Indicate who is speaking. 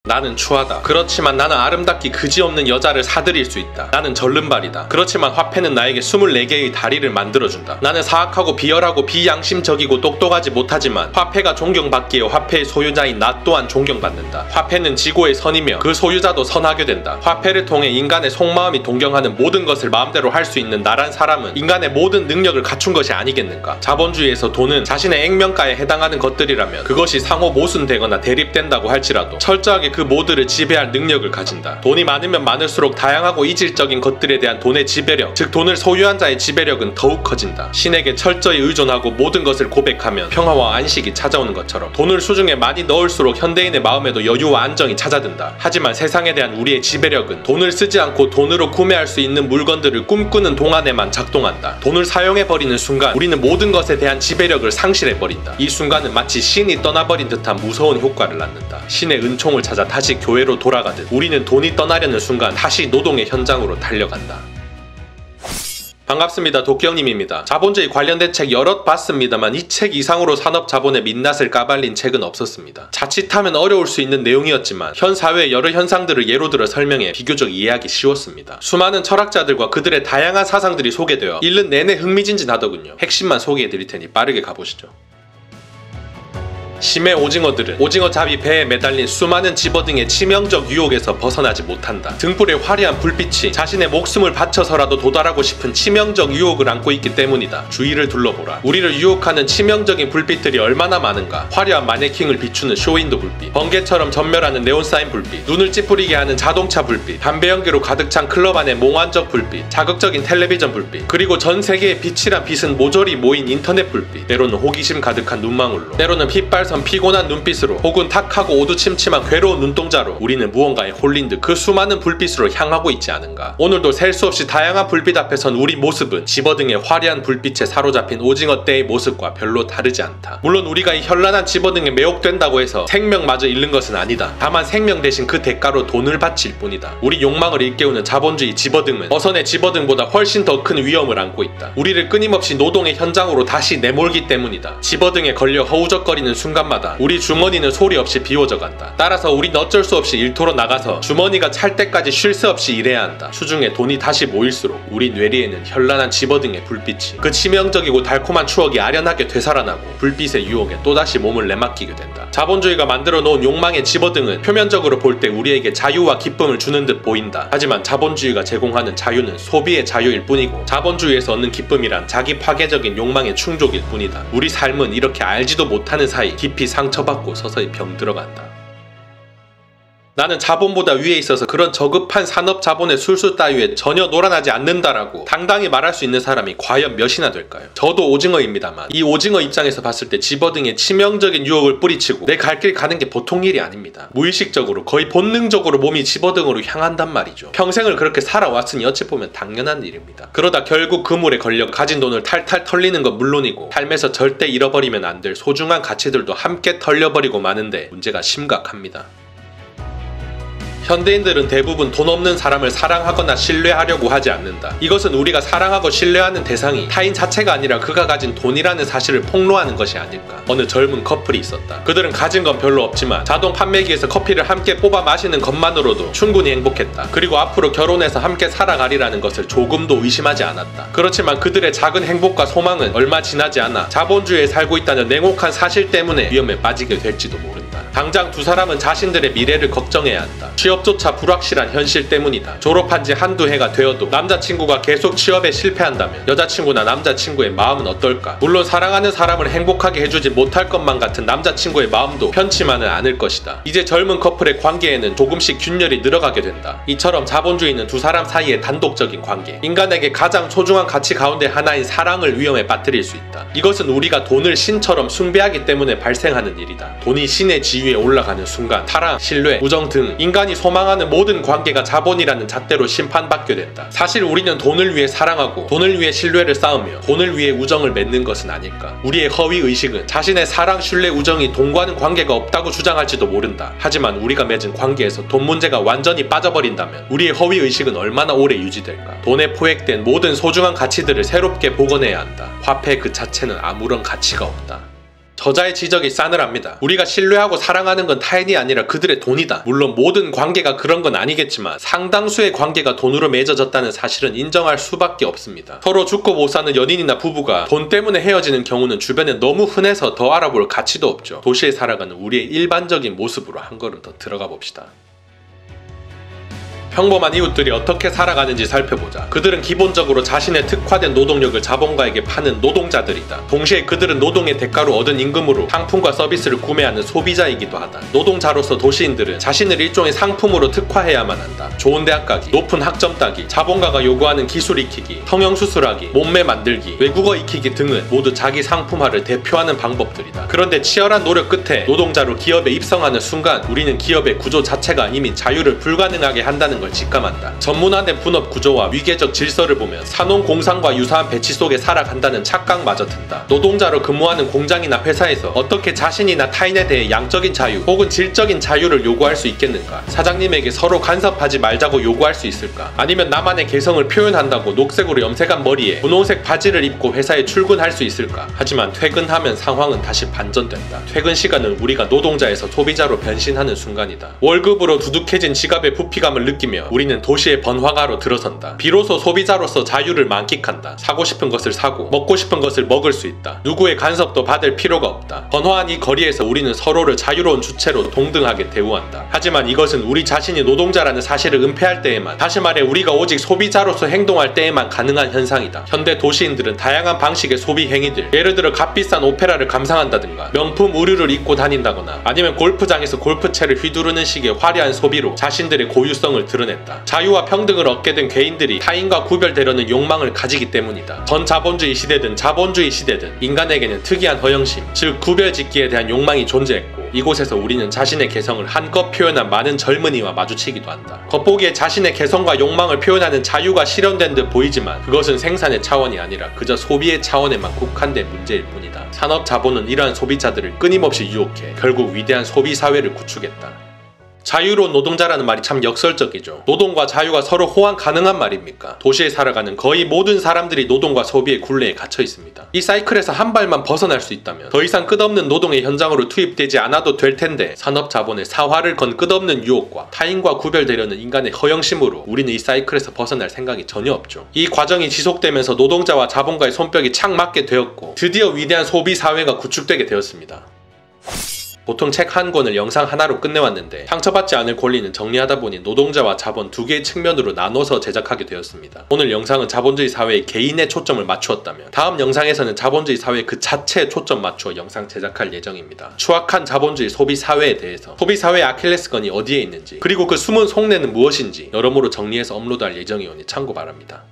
Speaker 1: 나는 추하다. 그렇지만 나는 아름답기 그지없는 여자를 사들일 수 있다. 나는 절름발이다. 그렇지만 화폐는 나에게 24개의 다리를 만들어준다. 나는 사악하고 비열하고 비양심적이고 똑똑하지 못하지만 화폐가 존경받기에 화폐의 소유자인 나 또한 존경받는다. 화폐는 지고의 선이며 그 소유자도 선하게 된다. 화폐를 통해 인간의 속마음이 동경하는 모든 것을 마음대로 할 수 있는 나란 사람은 인간의 모든 능력을 갖춘 것이 아니겠는가. 자본주의에서 돈은 자신의 액면가에 해당하는 것들이라면 그것이 상호 모순되거나 대립된다고 할지라도 철저하게 그 모두를 지배할 능력을 가진다. 돈이 많으면 많을수록 다양하고 이질적인 것들에 대한 돈의 지배력, 즉 돈을 소유한 자의 지배력은 더욱 커진다. 신에게 철저히 의존하고 모든 것을 고백하면 평화와 안식이 찾아오는 것처럼 돈을 수중에 많이 넣을수록 현대인의 마음에도 여유와 안정이 찾아든다. 하지만 세상에 대한 우리의 지배력은 돈을 쓰지 않고 돈으로 구매할 수 있는 물건들을 꿈꾸는 동안에만 작동한다. 돈을 사용해버리는 순간 우리는 모든 것에 대한 지배력을 상실해버린다. 이 순간은 마치 신이 떠나버린 듯한 무서운 효과를 낳는다. 신의 은총을 찾아 다시 교회로 돌아가듯 우리는 돈이 떠나려는 순간 다시 노동의 현장으로 달려간다. 반갑습니다. 도끼형님입니다. 자본주의 관련된 책 여럿 봤습니다만 이 책 이상으로 산업자본의 민낯을 까발린 책은 없었습니다. 자칫하면 어려울 수 있는 내용이었지만 현 사회의 여러 현상들을 예로 들어 설명해 비교적 이해하기 쉬웠습니다. 수많은 철학자들과 그들의 다양한 사상들이 소개되어 읽는 내내 흥미진진하더군요. 핵심만 소개해드릴 테니 빠르게 가보시죠. 심해 오징어들은 오징어 잡이 배에 매달린 수많은 집어 등의 치명적 유혹에서 벗어나지 못한다. 등불의 화려한 불빛이 자신의 목숨을 바쳐서라도 도달하고 싶은 치명적 유혹을 안고 있기 때문이다. 주위를 둘러보라. 우리를 유혹하는 치명적인 불빛들이 얼마나 많은가. 화려한 마네킹을 비추는 쇼윈도 불빛, 번개처럼 전멸하는 네온사인 불빛, 눈을 찌푸리게 하는 자동차 불빛, 담배 연기로 가득 찬 클럽 안의 몽환적 불빛, 자극적인 텔레비전 불빛, 그리고 전 세계의 빛이란 빛은 모조리 모인 인터넷 불빛, 때로는 호기심 가득한 눈망울로, 때로는 핏발 피곤한 눈빛으로, 혹은 탁하고 오두침침한 괴로운 눈동자로 우리는 무언가에 홀린 듯 그 수많은 불빛으로 향하고 있지 않은가. 오늘도 셀 수 없이 다양한 불빛 앞에 선 우리 모습은 집어등의 화려한 불빛에 사로잡힌 오징어 떼의 모습과 별로 다르지 않다. 물론 우리가 이 현란한 집어등에 매혹된다고 해서 생명마저 잃는 것은 아니다. 다만 생명 대신 그 대가로 돈을 바칠 뿐이다. 우리 욕망을 일깨우는 자본주의 집어등은 어선의 집어등보다 훨씬 더 큰 위험을 안고 있다. 우리를 끊임없이 노동의 현장으로 다시 내몰기 때문이다. 집어등에 걸려 허우적거리는 순간 마다 우리 주머니는 소리 없이 비워져 간다. 따라서 우린 어쩔 수 없이 일터로 나가서 주머니가 찰 때까지 쉴 새 없이 일해야 한다. 수중에 돈이 다시 모일수록 우리 뇌리에는 현란한 집어등의 불빛이, 그 치명적이고 달콤한 추억이 아련하게 되살아나고 불빛의 유혹에 또다시 몸을 내맡기게 된다. 자본주의가 만들어 놓은 욕망의 집어등은 표면적으로 볼 때 우리에게 자유와 기쁨을 주는 듯 보인다. 하지만 자본주의가 제공하는 자유는 소비의 자유일 뿐이고 자본주의에서 얻는 기쁨이란 자기 파괴적인 욕망의 충족일 뿐이다. 우리 삶은 이렇게 알지도 못하는 사이 깊이 상처받고 서서히 병들어간다. 나는 자본보다 위에 있어서 그런 저급한 산업 자본의 술수 따위에 전혀 놀아나지 않는다라고 당당히 말할 수 있는 사람이 과연 몇이나 될까요? 저도 오징어입니다만 이 오징어 입장에서 봤을 때 집어등에 치명적인 유혹을 뿌리치고 내 갈 길 가는 게 보통 일이 아닙니다. 무의식적으로 거의 본능적으로 몸이 집어등으로 향한단 말이죠. 평생을 그렇게 살아왔으니 어찌 보면 당연한 일입니다. 그러다 결국 그물에 걸려 가진 돈을 탈탈 털리는 건 물론이고 삶에서 절대 잃어버리면 안 될 소중한 가치들도 함께 털려버리고 마는데 문제가 심각합니다. 현대인들은 대부분 돈 없는 사람을 사랑하거나 신뢰하려고 하지 않는다. 이것은 우리가 사랑하고 신뢰하는 대상이 타인 자체가 아니라 그가 가진 돈이라는 사실을 폭로하는 것이 아닐까. 어느 젊은 커플이 있었다. 그들은 가진 건 별로 없지만 자동 판매기에서 커피를 함께 뽑아 마시는 것만으로도 충분히 행복했다. 그리고 앞으로 결혼해서 함께 살아가리라는 것을 조금도 의심하지 않았다. 그렇지만 그들의 작은 행복과 소망은 얼마 지나지 않아 자본주의에 살고 있다는 냉혹한 사실 때문에 위험에 빠지게 될지도 모른다. 당장 두 사람은 자신들의 미래를 걱정해야 한다. 취업조차 불확실한 현실 때문이다. 졸업한 지 한두 해가 되어도 남자친구가 계속 취업에 실패한다면 여자친구나 남자친구의 마음은 어떨까? 물론 사랑하는 사람을 행복하게 해주지 못할 것만 같은 남자친구의 마음도 편치만은 않을 것이다. 이제 젊은 커플의 관계에는 조금씩 균열이 늘어가게 된다. 이처럼 자본주의는 두 사람 사이의 단독적인 관계, 인간에게 가장 소중한 가치 가운데 하나인 사랑을 위험에 빠뜨릴 수 있다. 이것은 우리가 돈을 신처럼 숭배하기 때문에 발생하는 일이다. 돈이 신의 지위에 올라가는 순간 사랑, 신뢰, 우정 등 인간이 소망하는 모든 관계가 자본이라는 잣대로 심판받게 된다. 사실 우리는 돈을 위해 사랑하고 돈을 위해 신뢰를 쌓으며 돈을 위해 우정을 맺는 것은 아닐까. 우리의 허위의식은 자신의 사랑, 신뢰, 우정이 돈과는 관계가 없다고 주장할지도 모른다. 하지만 우리가 맺은 관계에서 돈 문제가 완전히 빠져버린다면 우리의 허위의식은 얼마나 오래 유지될까. 돈에 포획된 모든 소중한 가치들을 새롭게 복원해야 한다. 화폐 그 자체는 아무런 가치가 없다. 저자의 지적이 싸늘합니다. 우리가 신뢰하고 사랑하는 건 타인이 아니라 그들의 돈이다. 물론 모든 관계가 그런 건 아니겠지만 상당수의 관계가 돈으로 맺어졌다는 사실은 인정할 수밖에 없습니다. 서로 죽고 못 사는 연인이나 부부가 돈 때문에 헤어지는 경우는 주변에 너무 흔해서 더 알아볼 가치도 없죠. 도시에 살아가는 우리의 일반적인 모습으로 한 걸음 더 들어가 봅시다. 평범한 이웃들이 어떻게 살아가는지 살펴보자. 그들은 기본적으로 자신의 특화된 노동력을 자본가에게 파는 노동자들이다. 동시에 그들은 노동의 대가로 얻은 임금으로 상품과 서비스를 구매하는 소비자이기도 하다. 노동자로서 도시인들은 자신을 일종의 상품으로 특화해야만 한다. 좋은 대학 가기, 높은 학점 따기, 자본가가 요구하는 기술 익히기, 성형수술하기, 몸매 만들기, 외국어 익히기 등은 모두 자기 상품화를 대표하는 방법들이다. 그런데 치열한 노력 끝에 노동자로 기업에 입성하는 순간 우리는 기업의 구조 자체가 이미 자유를 불가능하게 한다는 걸 직감한다. 전문화된 분업 구조와 위계적 질서를 보면 산업공상과 유사한 배치 속에 살아간다는 착각마저 든다. 노동자로 근무하는 공장이나 회사에서 어떻게 자신이나 타인에 대해 양적인 자유 혹은 질적인 자유를 요구할 수 있겠는가? 사장님에게 서로 간섭하지 말자고 요구할 수 있을까? 아니면 나만의 개성을 표현한다고 녹색으로 염색한 머리에 분홍색 바지를 입고 회사에 출근할 수 있을까? 하지만 퇴근하면 상황은 다시 반전된다. 퇴근 시간은 우리가 노동자에서 소비자로 변신하는 순간이다. 월급으로 두둑해진 지갑의 부피감을 느끼며 우리는 도시의 번화가로 들어선다. 비로소 소비자로서 자유를 만끽한다. 사고 싶은 것을 사고 먹고 싶은 것을 먹을 수 있다. 누구의 간섭도 받을 필요가 없다. 번화한 이 거리에서 우리는 서로를 자유로운 주체로 동등하게 대우한다. 하지만 이것은 우리 자신이 노동자라는 사실을 은폐할 때에만, 다시 말해 우리가 오직 소비자로서 행동할 때에만 가능한 현상이다. 현대 도시인들은 다양한 방식의 소비 행위들, 예를 들어 값비싼 오페라를 감상한다든가 명품 의류를 입고 다닌다거나 아니면 골프장에서 골프채를 휘두르는 식의 화려한 소비로 자신들의 고유성을 드러냈다. 자유와 평등을 얻게 된 개인들이 타인과 구별되려는 욕망을 가지기 때문이다. 전 자본주의 시대든 자본주의 시대든 인간에게는 특이한 허영심, 즉 구별짓기에 대한 욕망이 존재했고 이곳에서 우리는 자신의 개성을 한껏 표현한 많은 젊은이와 마주치기도 한다. 겉보기에 자신의 개성과 욕망을 표현하는 자유가 실현된 듯 보이지만 그것은 생산의 차원이 아니라 그저 소비의 차원에만 국한된 문제일 뿐이다. 산업 자본은 이러한 소비자들을 끊임없이 유혹해 결국 위대한 소비 사회를 구축했다. 자유로운 노동자라는 말이 참 역설적이죠. 노동과 자유가 서로 호환 가능한 말입니까? 도시에 살아가는 거의 모든 사람들이 노동과 소비의 굴레에 갇혀 있습니다. 이 사이클에서 한 발만 벗어날 수 있다면 더 이상 끝없는 노동의 현장으로 투입되지 않아도 될 텐데 산업 자본의 사활을 건 끝없는 유혹과 타인과 구별되려는 인간의 허영심으로 우리는 이 사이클에서 벗어날 생각이 전혀 없죠. 이 과정이 지속되면서 노동자와 자본가의 손뼉이 착 맞게 되었고 드디어 위대한 소비 사회가 구축되게 되었습니다. 보통 책 한 권을 영상 하나로 끝내왔는데 상처받지 않을 권리는 정리하다 보니 노동자와 자본 두 개의 측면으로 나눠서 제작하게 되었습니다. 오늘 영상은 자본주의 사회에 개인의 초점을 맞추었다면 다음 영상에서는 자본주의 사회 그 자체에 초점 맞추어 영상 제작할 예정입니다. 추악한 자본주의 소비 사회에 대해서, 소비 사회의 아킬레스건이 어디에 있는지, 그리고 그 숨은 속내는 무엇인지 여러모로 정리해서 업로드할 예정이오니 참고 바랍니다.